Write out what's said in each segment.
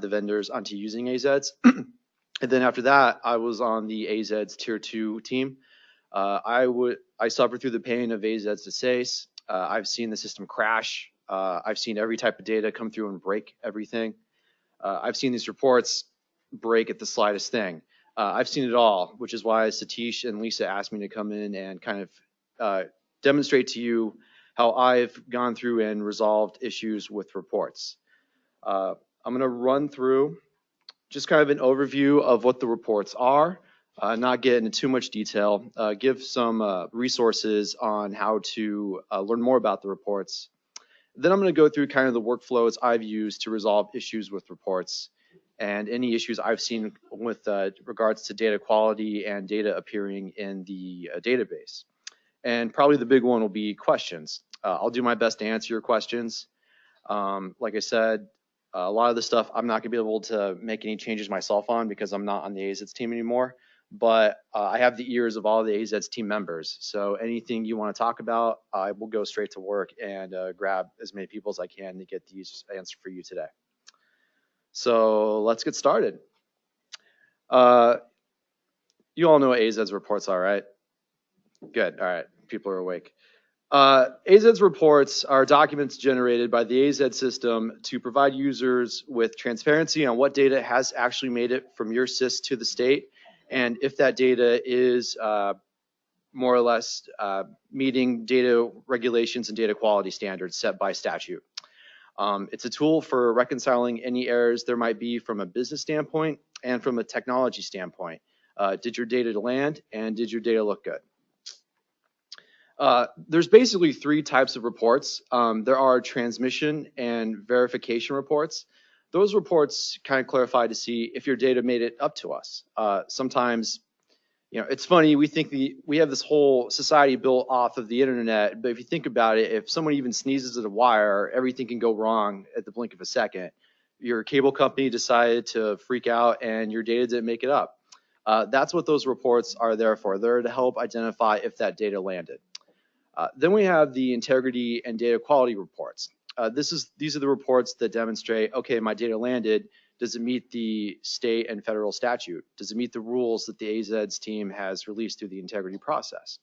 the vendors onto using AZs. And then after that, I was on the AZs tier 2 team. I suffered through the pain of AZs to SACE. I've seen the system crash. I've seen every type of data come through and break everything. I've seen these reports break at the slightest thing. I've seen it all, which is why Satish and Lisa asked me to come in and kind of demonstrate to you how I've gone through and resolved issues with reports. I'm going to run through just kind of an overview of what the reports are, not get into too much detail, give some resources on how to learn more about the reports. Then I'm going to go through kind of the workflows I've used to resolve issues with reports and any issues I've seen with regards to data quality and data appearing in the database. And probably the big one will be questions. I'll do my best to answer your questions. Like I said, a lot of the stuff I'm not going to be able to make any changes myself on because I'm not on the AZs team anymore. But I have the ears of all the AZs team members. So anything you want to talk about, I will go straight to work and grab as many people as I can to get these answered for you today. So let's get started. You all know what AZs reports are, right? Good. All right. People are awake. AZs reports are documents generated by the AZ system to provide users with transparency on what data has actually made it from your sys to the state, and if that data is more or less meeting data regulations and data quality standards set by statute. It's a tool for reconciling any errors there might be from a business standpoint and from a technology standpoint. Did your data land, and did your data look good? There's basically three types of reports. There are transmission and verification reports. Those reports kind of clarify to see if your data made it up to us. Sometimes, you know, it's funny, we think we have this whole society built off of the internet, but if you think about it, if someone even sneezes at a wire, everything can go wrong at the blink of a second. Your cable company decided to freak out and your data didn't make it up. That's what those reports are there for. They're to help identify if that data landed. Then we have the integrity and data quality reports. These are the reports that demonstrate, okay, my data landed. Does it meet the state and federal statute? Does it meet the rules that the AZs team has released through the integrity process?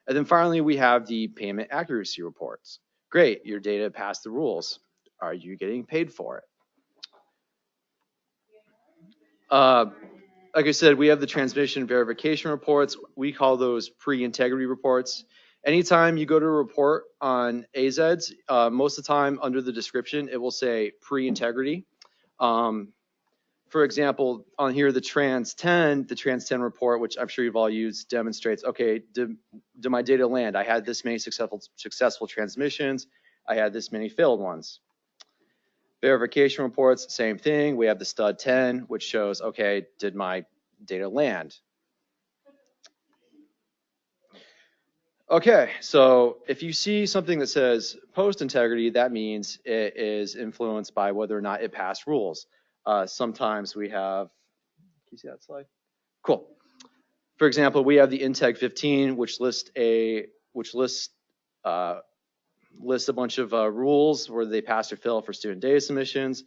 And then finally, we have the payment accuracy reports. Great, your data passed the rules. Are you getting paid for it? Like I said, we have the transmission verification reports. We call those pre-integrity reports. Anytime you go to a report on AZs, most of the time under the description, it will say pre-integrity. For example, on here, the Trans 10 report, which I'm sure you've all used, demonstrates, okay, did my data land? I had this many successful transmissions. I had this many failed ones. Verification reports, same thing. We have the Stud 10, which shows, okay, did my data land? Okay, so if you see something that says post integrity, that means it is influenced by whether or not it passed rules. Sometimes we have, can you see that slide? Cool. For example, we have the Integ 15, which lists a bunch of rules where they pass or fail for student data submissions.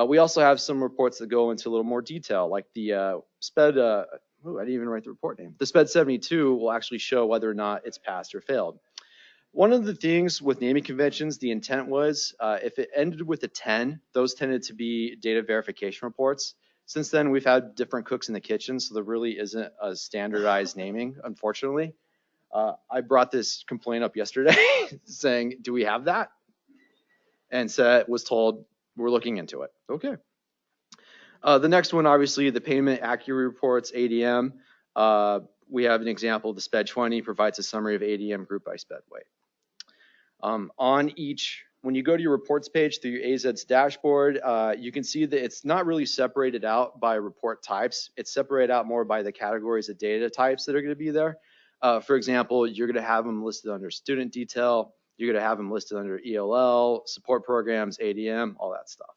We also have some reports that go into a little more detail, like the SPED. I didn't even write the report name. The SPED 72 will actually show whether or not it's passed or failed. One of the things with naming conventions, the intent was if it ended with a 10, those tended to be data verification reports. Since then, we've had different cooks in the kitchen, so there really isn't a standardized naming, unfortunately. I brought this complaint up yesterday saying, do we have that? And was told, we're looking into it. Okay. The next one, obviously, the payment accuracy reports, ADM. We have an example. The SPED 20 provides a summary of ADM group by SPED weight. When you go to your reports page through your AZ's dashboard, you can see that it's not really separated out by report types. It's separated out more by the categories of data types that are going to be there. For example, you're going to have them listed under student detail. You're going to have them listed under ELL, support programs, ADM, all that stuff.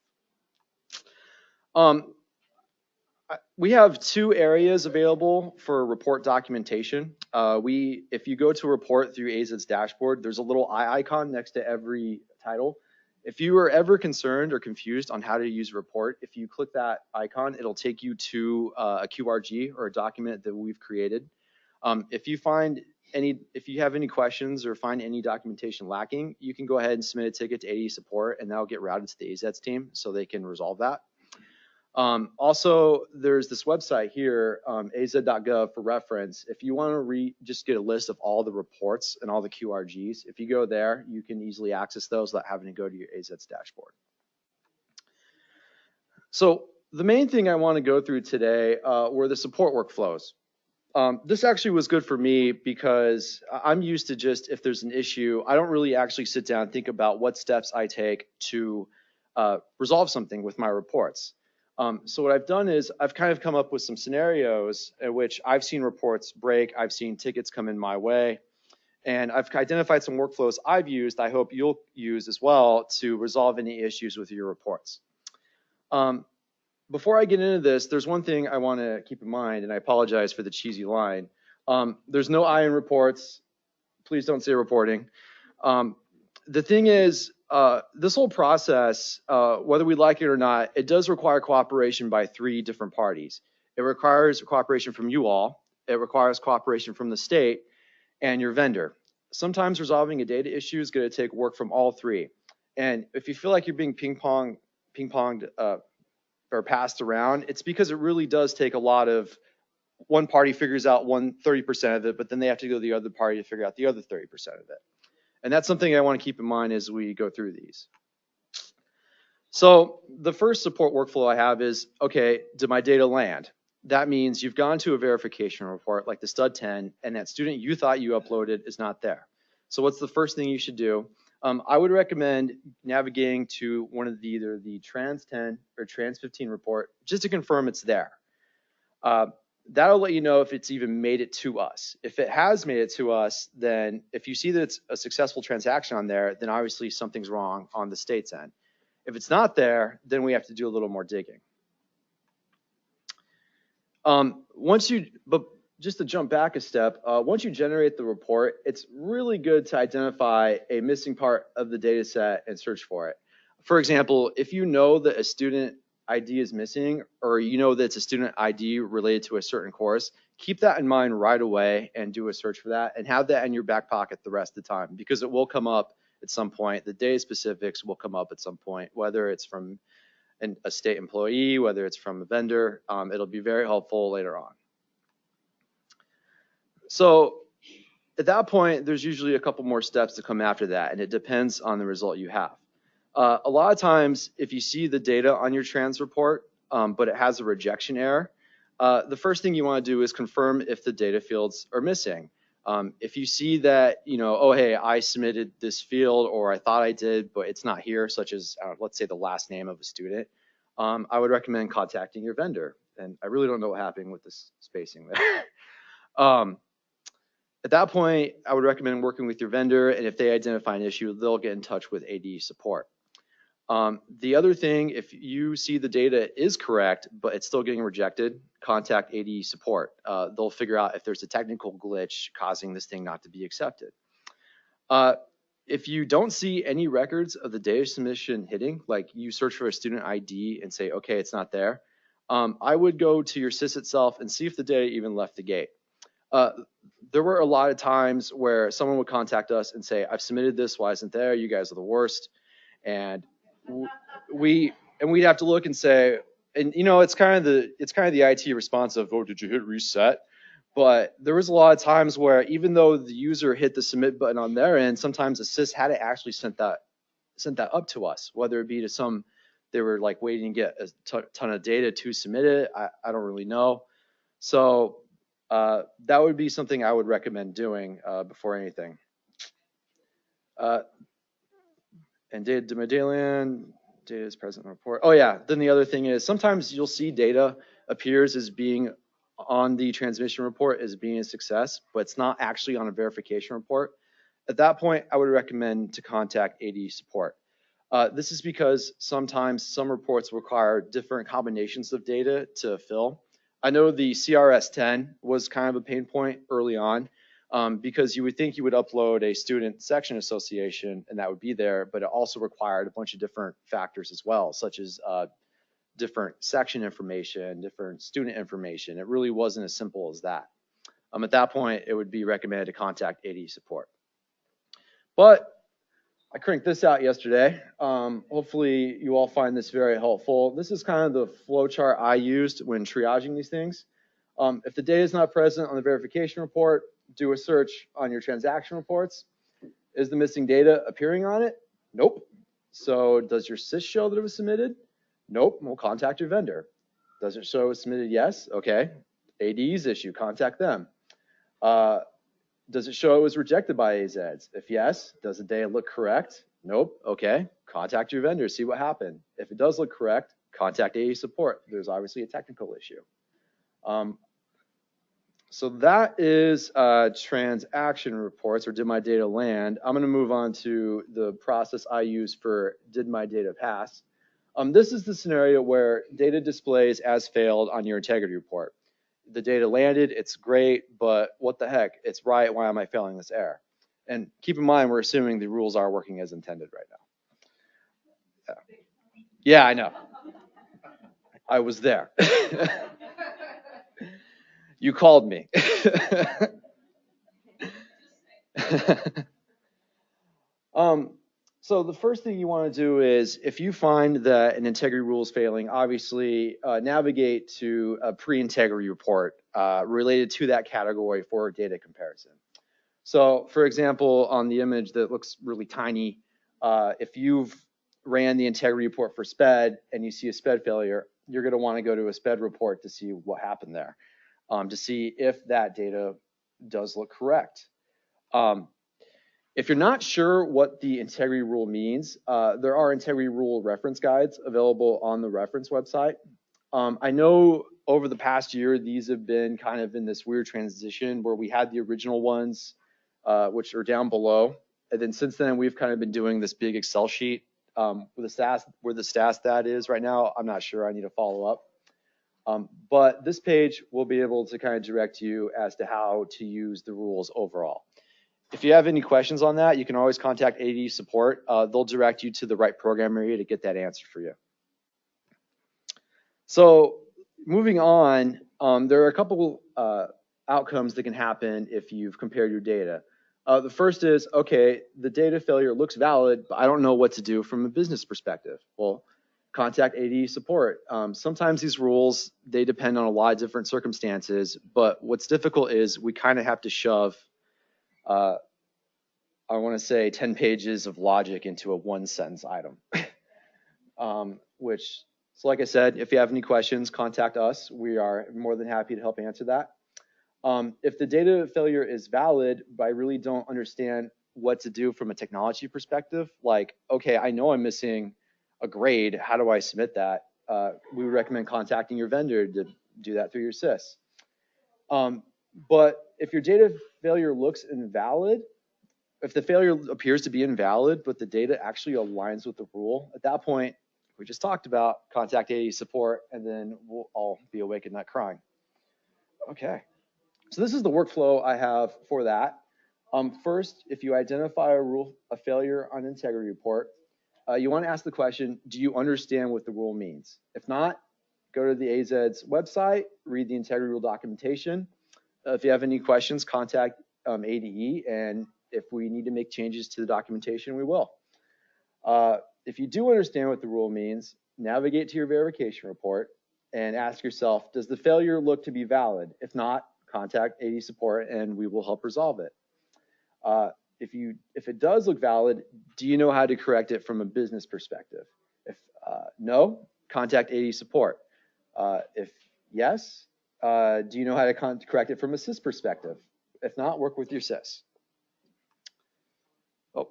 We have two areas available for report documentation. If you go to report through AZ's dashboard, there's a little eye icon next to every title. If you are ever concerned or confused on how to use a report, if you click that icon, it'll take you to a QRG or a document that we've created. If you have any questions or find any documentation lacking, you can go ahead and submit a ticket to AD support, and that'll get routed to the AZEDS team so they can resolve that. Also, there's this website here, az.gov for reference. If you want to just get a list of all the reports and all the QRGs, if you go there, you can easily access those without having to go to your AZEDS dashboard. So the main thing I want to go through today were the support workflows. This actually was good for me because I'm used to just, if there's an issue, I don't really actually sit down and think about what steps I take to resolve something with my reports. So what I've done is I've kind of come up with some scenarios in which I've seen reports break, I've seen tickets come in my way, and I've identified some workflows I've used, I hope you'll use as well, to resolve any issues with your reports. Before I get into this, there's one thing I want to keep in mind, and I apologize for the cheesy line. There's no I in reports. Please don't say reporting. The thing is, this whole process, whether we like it or not, it does require cooperation by 3 different parties. It requires cooperation from you all, it requires cooperation from the state, and your vendor. Sometimes resolving a data issue is going to take work from all 3. And if you feel like you're being ping-ponged or passed around, it's because it really does take a lot of, one party figures out 30% of it, but then they have to go to the other party to figure out the other 30% of it. And that's something I want to keep in mind as we go through these. So the first support workflow I have is, okay, did my data land? That means you've gone to a verification report like the stud 10, and that student you thought you uploaded is not there. So what's the first thing you should do? I would recommend navigating to one of either the trans 10 or trans 15 report just to confirm it's there. That'll let you know if it's even made it to us. If it has made it to us, then if you see that it's a successful transaction on there, then obviously something's wrong on the state's end. If it's not there, then we have to do a little more digging. But just to jump back a step, once you generate the report, it's really good to identify a missing part of the data set and search for it. For example, if you know that a student ID is missing, or you know that it's a student ID related to a certain course, keep that in mind right away and do a search for that and have that in your back pocket the rest of the time, because it will come up at some point. The data specifics will come up at some point, whether it's from a state employee, whether it's from a vendor. It'll be very helpful later on. So at that point, there's usually a couple more steps to come after that, and it depends on the result you have. A lot of times, if you see the data on your trans report, but it has a rejection error, the first thing you want to do is confirm if the data fields are missing. If you see that, oh, hey, I submitted this field, or I thought I did, but it's not here, such as, let's say, the last name of a student, I would recommend contacting your vendor. And I really don't know what happened with this spacing there. At that point, I would recommend working with your vendor, and if they identify an issue, they'll get in touch with AD support. The other thing, if you see the data is correct, but it's still getting rejected, contact AD support. They'll figure out if there's a technical glitch causing this thing not to be accepted. If you don't see any records of the data submission hitting, like you search for a student ID and say, okay, it's not there, I would go to your SIS itself and see if the data even left the gate. There were a lot of times where someone would contact us and say, I've submitted this, why isn't there? You guys are the worst. And we'd have to look and say, and it's kind of the IT response of, oh, did you hit reset? But there was a lot of times where even though the user hit the submit button on their end, sometimes the SIS had to actually sent that up to us, whether it be to they were like waiting to get a ton of data to submit it. I don't really know. So that would be something I would recommend doing before anything. And data medallion, data is present in the report. Oh yeah, then the other thing is sometimes you'll see data appears as being on the transmission report as being a success, but it's not actually on a verification report. At that point, I would recommend to contact AD support. This is because sometimes some reports require different combinations of data to fill. I know the CRS-10 was kind of a pain point early on. because you would think you would upload a student section association and that would be there, but it also required a bunch of different factors as well, such as different section information, different student information. It really wasn't as simple as that. At that point, it would be recommended to contact AD support. But I cranked this out yesterday. Hopefully you all find this very helpful. This is kind of the flow chart I used when triaging these things. If the data is not present on the verification report, do a search on your transaction reports. Is the missing data appearing on it? Nope. So does your SIS show that it was submitted? Nope. We'll contact your vendor. Does it show it was submitted? Yes. Okay. AD's issue. Contact them. Does it show it was rejected by AZs? If yes, does the data look correct? Nope. Okay. Contact your vendor. See what happened. If it does look correct, contact AD support. There's obviously a technical issue. So that is transaction reports, or did my data land. I'm going to move on to the process I use for did my data pass. This is the scenario where data displays as failed on your integrity report. The data landed, it's great, but what the heck? It's right. Why am I failing this error? And keep in mind, we're assuming the rules are working as intended right now. Yeah, I know. I was there. You called me. So the first thing you want to do is, if you find that an integrity rule is failing, obviously navigate to a pre-integrity report related to that category for data comparison. So for example, on the image that looks really tiny, if you've ran the integrity report for SPED and you see a SPED failure, you're going to want to go to a SPED report to see what happened there, to see if that data does look correct. If you're not sure what the integrity rule means, there are integrity rule reference guides available on the reference website. I know over the past year, these have been kind of in this weird transition where we had the original ones, which are down below. And then since then, we've kind of been doing this big Excel sheet with the stats, where the stats that is right now. I'm not sure. I need to follow up. But this page will be able to kind of direct you as to how to use the rules overall. If you have any questions on that, you can always contact AD support. They'll direct you to the right program area to get that answer for you. So moving on, there are a couple outcomes that can happen if you've compared your data. The first is, okay, the data failure looks valid, but I don't know what to do from a business perspective. Well, contact AD support. Sometimes these rules, they depend on a lot of different circumstances, but what's difficult is we kind of have to shove I want to say 10 pages of logic into a one sentence item, so like I said, if you have any questions, contact us. We are more than happy to help answer that. If the data failure is valid, but I really don't understand what to do from a technology perspective, like, okay, I know I'm missing a grade. How do I submit that? We would recommend contacting your vendor to do that through your SIS. But if your data failure looks invalid, if the failure appears to be invalid, but the data actually aligns with the rule, at that point, we just talked about, contact AD support, and then we'll all be awake at night crying. Okay, so this is the workflow I have for that. First, if you identify a failure on an integrity report, you want to ask the question, do you understand what the rule means? If not, go to the AZ's website, read the integrity rule documentation. If you have any questions, contact ADE, and if we need to make changes to the documentation, we will. If you do understand what the rule means, navigate to your verification report and ask yourself, does the failure look to be valid? If not, contact AD support and we will help resolve it. If it does look valid, do you know how to correct it from a business perspective? If no, contact AD support. If yes, do you know how to correct it from a SIS perspective? If not, work with your SIS. Oh,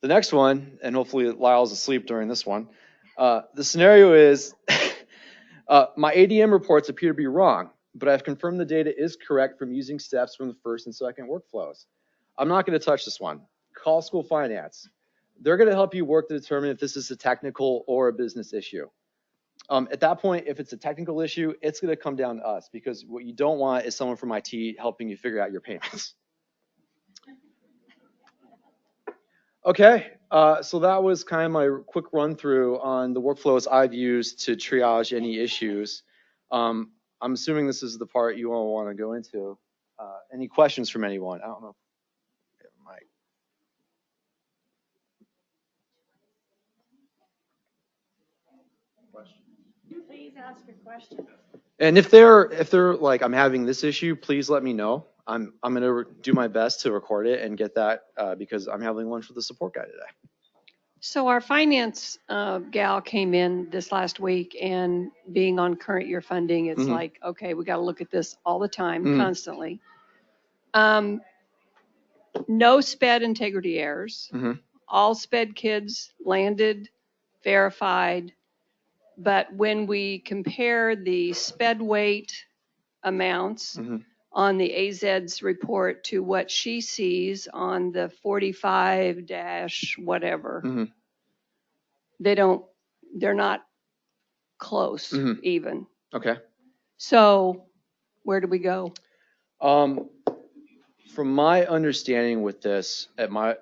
the next one, and hopefully Lyle's asleep during this one. The scenario is, my ADM reports appear to be wrong, but I've confirmed the data is correct from using steps from the first and second workflows. I'm not going to touch this one. Call school finance. They're going to help you work to determine if this is a technical or a business issue. At that point, if it's a technical issue, it's going to come down to us, because what you don't want is someone from IT helping you figure out your payments. Okay, so that was kind of my quick run through on the workflows I've used to triage any issues. I'm assuming this is the part you all want to go into. Any questions from anyone? I don't know. Mike. Please ask a question. And if they're like, I'm having this issue, please let me know. I'm gonna do my best to record it and get that because I'm having lunch with the support guy today. So our finance gal came in this last week, and being on current year funding, it's like, okay, we got to look at this all the time, constantly. No SPED integrity errors. All SPED kids landed, verified. But when we compare the SPED weight amounts on the AZ's report to what she sees on the 45 dash whatever, they're not close even. Okay. So where do we go? From my understanding with this,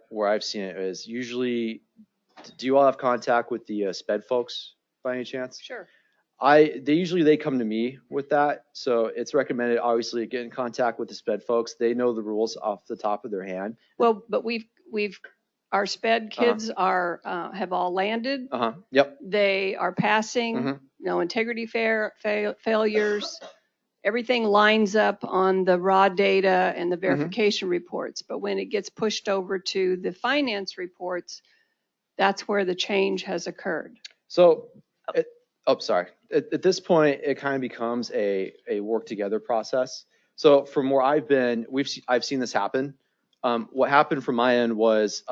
where I've seen it is usually, do you all have contact with the SPED folks by any chance? Sure. They come to me with that, so it's recommended obviously get in contact with the SPED folks. They know the rules off the top of their hand. Well, but our SPED kids have all landed. Yep. They are passing. No integrity failures. Everything lines up on the raw data and the verification reports. But when it gets pushed over to the finance reports, that's where the change has occurred. So, sorry. At this point, it kind of becomes a work together process. So from where I've been, I've seen this happen. What happened from my end was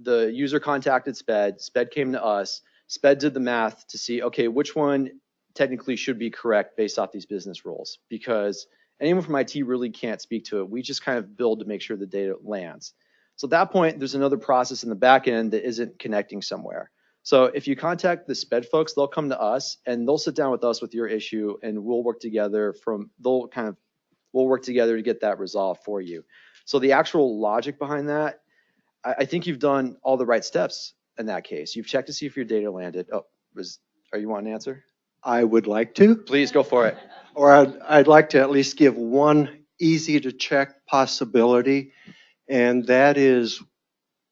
the user contacted SPED. SPED came to us. SPED did the math to see, okay, which one technically should be correct based off these business rules, because anyone from IT really can't speak to it. We just kind of build to make sure the data lands. So at that point, there's another process in the back end that isn't connecting somewhere. So if you contact the SPED folks, they'll come to us and they'll sit down with us with your issue, and we'll work together we'll work together to get that resolved for you. So the actual logic behind that, I think you've done all the right steps in that case. You've checked to see if your data landed. Are you wanting an answer? I would like to. Please go for it. Or I'd like to at least give one easy to check possibility, and that is,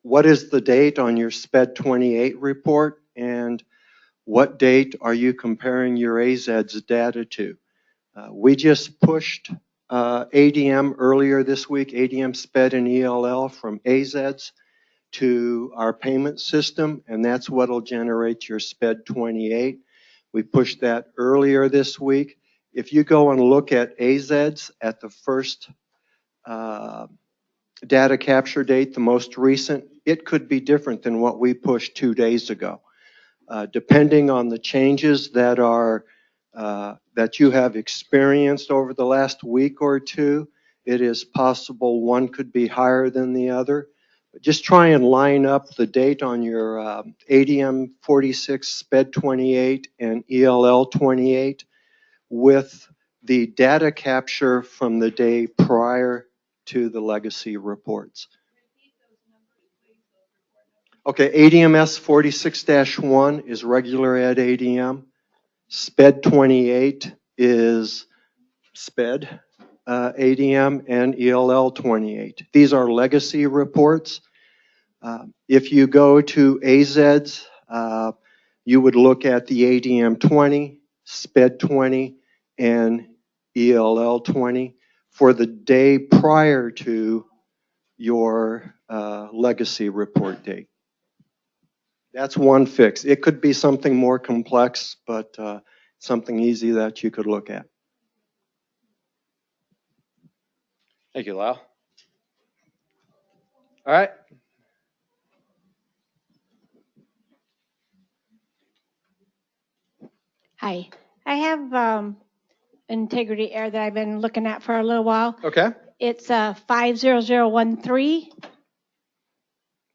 what is the date on your SPED 28 report, and what date are you comparing your AZ's data to? We just pushed ADM earlier this week, ADM, SPED, and ELL from AZ's to our payment system, and that's what will generate your SPED 28. We pushed that earlier this week. If you go and look at AZ's at the first data capture date, the most recent, it could be different than what we pushed 2 days ago. Depending on the changes that you have experienced over the last week or two, it is possible one could be higher than the other. But just try and line up the date on your ADM 46, SPED 28, and ELL 28 with the data capture from the day prior to the legacy reports. Okay, ADMS 46-1 is regular ed ADM. SPED 28 is SPED ADM, and ELL 28. These are legacy reports. If you go to AZ's, you would look at the ADM 20, SPED 20, and ELL 20 for the day prior to your legacy report date. That's one fix. It could be something more complex, but something easy that you could look at. Thank you, Lyle. All right. Hi. I have integrity error that I've been looking at for a little while. Okay. It's 50013.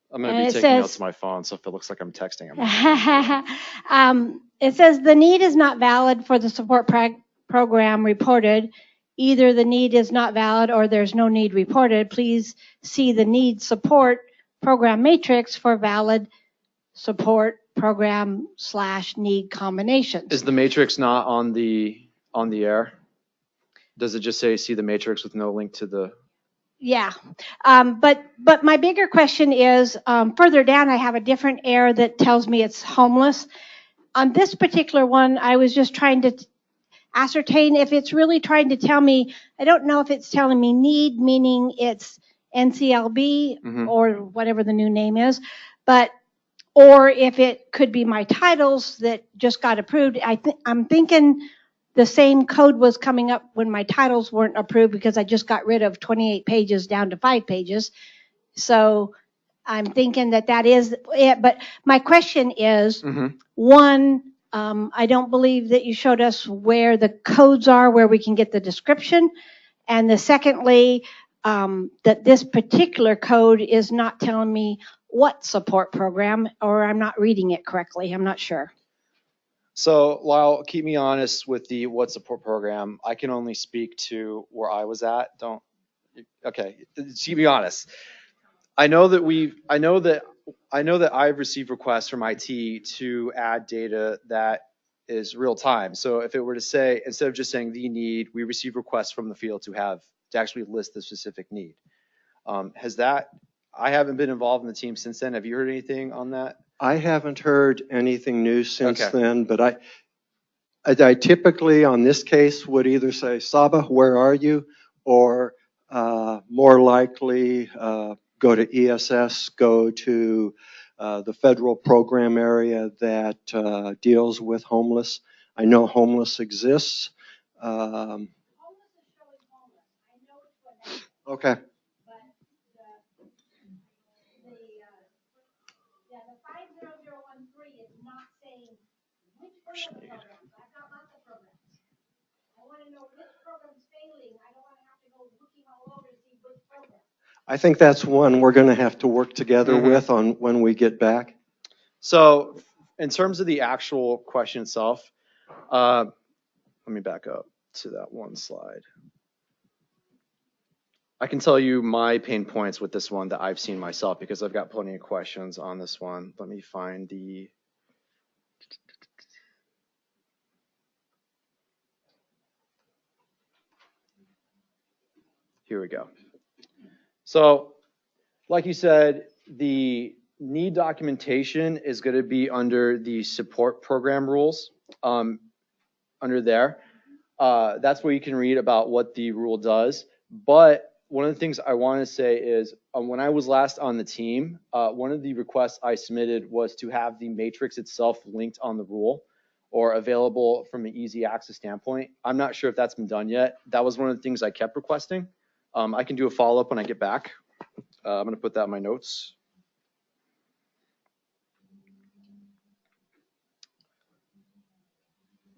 I'm going to be taking notes on my phone, so if it looks like I'm texting, it says the need is not valid for the support program reported. Either the need is not valid or there's no need reported. Please see the need support program matrix for valid support program / need combinations. Is the matrix not on the air? Does it just say see the matrix with no link to the? Yeah, but my bigger question is further down. I have a different error that tells me it's homeless. On this particular one, I was just trying to ascertain if it's really trying to tell me. I don't know if it's telling me need, meaning it's NCLB or whatever the new name is, or if it could be my titles that just got approved. I'm thinking the same code was coming up when my titles weren't approved because I just got rid of 28 pages down to 5 pages. So I'm thinking that is it. But my question is, one, I don't believe that you showed us where the codes are, where we can get the description. And the secondly, that this particular code is not telling me what support program, or I'm not reading it correctly. I'm not sure. So, Lyle, keep me honest with the what support program. I can only speak to where I was at. Okay, keep me honest. I know that I've received requests from IT to add data that is real time. So if it were to say, instead of just saying the need, we receive requests from the field to actually list the specific need. I haven't been involved in the team since then. Have you heard anything on that? I haven't heard anything new since then, but I typically on this case would either say, Saba, where are you? Or more likely go to ESS, go to the federal program area that deals with homeless. I know homeless exists. Okay. I think that's one we're going to have to work together with on when we get back. So in terms of the actual question itself, let me back up to that one slide. I can tell you my pain points with this one that I've seen myself because I've got plenty of questions on this one. Let me find the. Here we go. So, like you said, the need documentation is going to be under the support program rules under there. That's where you can read about what the rule does. But one of the things I want to say is when I was last on the team, one of the requests I submitted was to have the matrix itself linked on the rule or available from an easy access standpoint. I'm not sure if that's been done yet. That was one of the things I kept requesting. I can do a follow-up when I get back. I'm going to put that in my notes.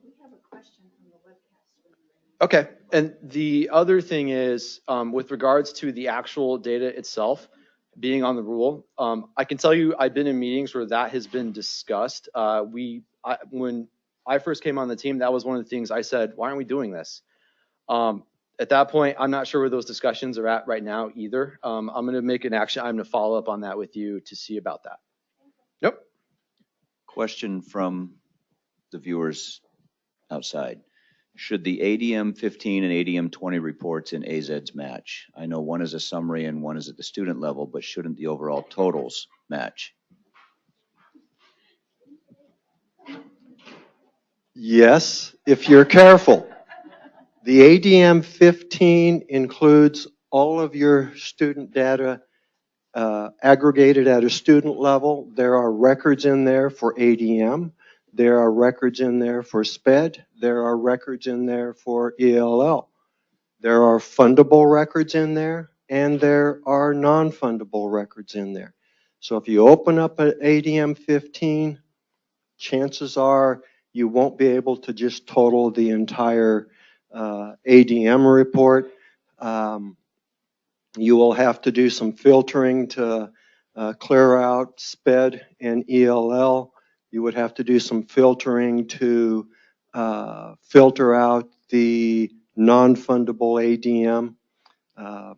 We have a question from the webcast. Okay, and the other thing is with regards to the actual data itself being on the rule, I can tell you I've been in meetings where that has been discussed. When I first came on the team, that was one of the things I said, why aren't we doing this? At that point, I'm not sure where those discussions are at right now either. I'm going to make an action. I'm going to follow up on that with you to see about that. Yep. Question from the viewers outside. Should the ADM 15 and ADM 20 reports in AZEDS match? I know one is a summary and one is at the student level, but shouldn't the overall totals match? Yes, if you're careful. The ADM 15 includes all of your student data aggregated at a student level. There are records in there for ADM. There are records in there for SPED. There are records in there for ELL. There are fundable records in there, and there are non-fundable records in there. So if you open up an ADM 15, chances are you won't be able to just total the entire ADM report. You will have to do some filtering to clear out SPED and ELL. You would have to do some filtering to filter out the non-fundable ADM.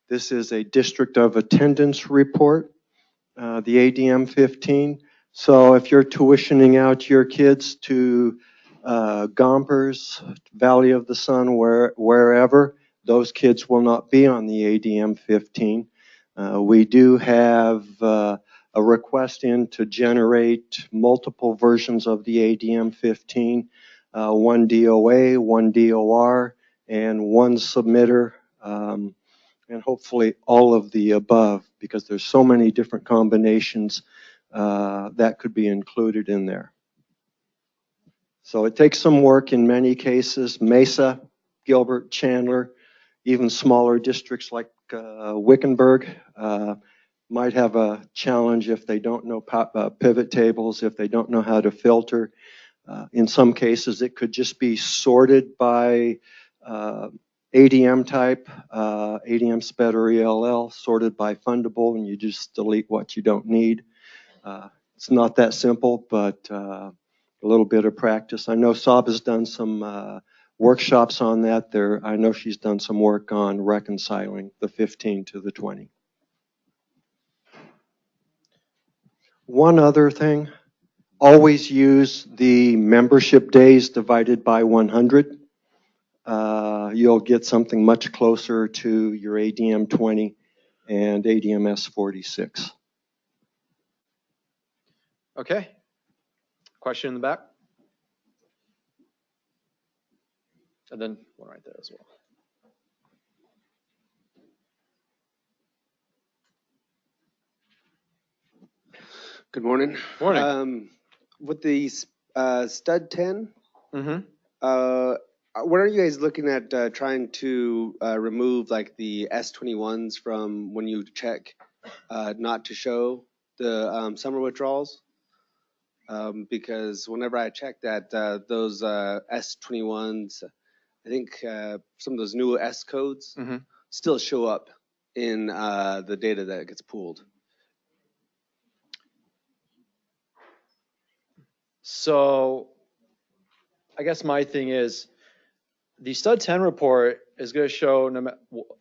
This is a district of attendance report. the ADM 15. So if you're tuitioning out your kids to Gompers, Valley of the Sun, wherever, those kids will not be on the ADM 15. We do have a request in to generate multiple versions of the ADM 15, one DOA, one DOR, and one submitter, and hopefully all of the above, because there's so many different combinations that could be included in there. So it takes some work in many cases. Mesa, Gilbert, Chandler, even smaller districts like Wickenburg might have a challenge if they don't know pivot tables, if they don't know how to filter. In some cases, it could just be sorted by ADM type, ADM SPED or ELL, sorted by fundable, and you just delete what you don't need. It's not that simple, but a little bit of practice. I know Saab has done some workshops on that. I know she's done some work on reconciling the 15 to the 20. One other thing, always use the membership days divided by 100. You'll get something much closer to your ADM 20 and ADMS 46. Okay. Question in the back? And then one right there as well. Good morning. Morning. With the stud 10, Mm-hmm. what are you guys looking at trying to remove like the S21s from when you check not to show the summer withdrawals? Because whenever I check that, those S21s, I think some of those new S codes Mm-hmm. still show up in the data that gets pooled. So I guess my thing is the stud 10 report is going to show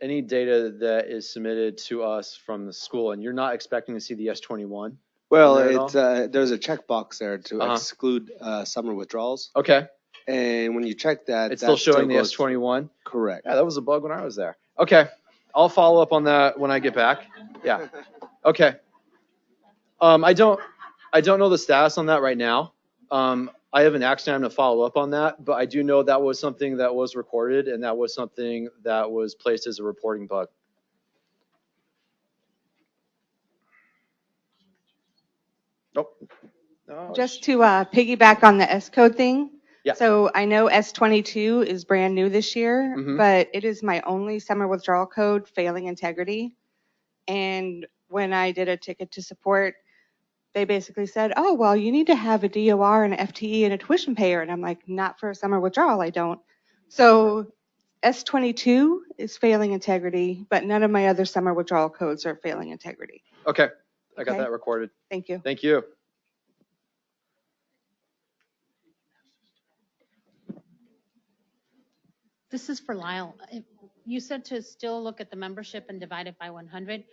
any data that is submitted to us from the school, and you're not expecting to see the S21. Well, in there at it's all? there's a checkbox there to exclude summer withdrawals, Okay. and when you check that, It's that still showing the goes- S21. Correct. Yeah, that was a bug when I was there. Okay. I'll follow up on that when I get back. Yeah. Okay. I don't know the status on that right now. I haven't asked him to follow up on that, but I do know that was something that was recorded, and that was something that was placed as a reporting bug. Nope. No, Just to piggyback on the S code thing. Yeah. So I know S22 is brand new this year, Mhm. but it is my only summer withdrawal code failing integrity. And when I did a ticket to support, they basically said, oh, well, you need to have a DOR and an FTE and a tuition payer. And I'm like, not for a summer withdrawal, I don't. So S22 is failing integrity, but none of my other summer withdrawal codes are failing integrity. Okay. I got Okay. that recorded. Thank you. Thank you. This is for Lyle. You said to still look at the membership and divide it by 100,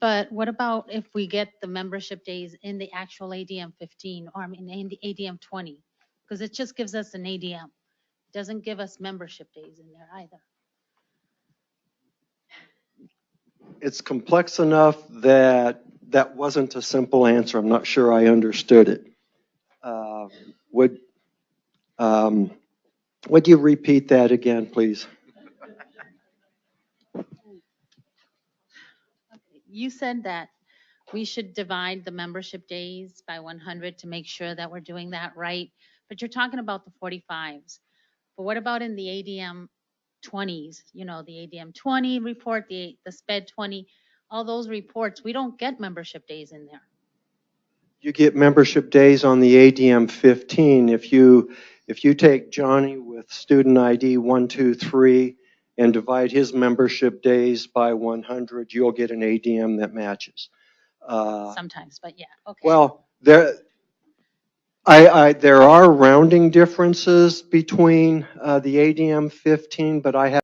but what about if we get the membership days in the actual ADM 15, or I mean in the ADM 20? Because it just gives us an ADM. It doesn't give us membership days in there either. It's complex enough that that wasn't a simple answer. I'm not sure I understood it. Would you repeat that again, please? You said that we should divide the membership days by 100 to make sure that we're doing that right, but you're talking about the 45s. But what about in the ADM 20s? You know, the ADM 20 report, the SPED 20, all those reports, we don't get membership days in there. You get membership days on the ADM 15. If you take Johnny with student ID 123 and divide his membership days by 100, you'll get an ADM that matches. Sometimes, but yeah, okay. Well, there are rounding differences between the ADM 15, but I have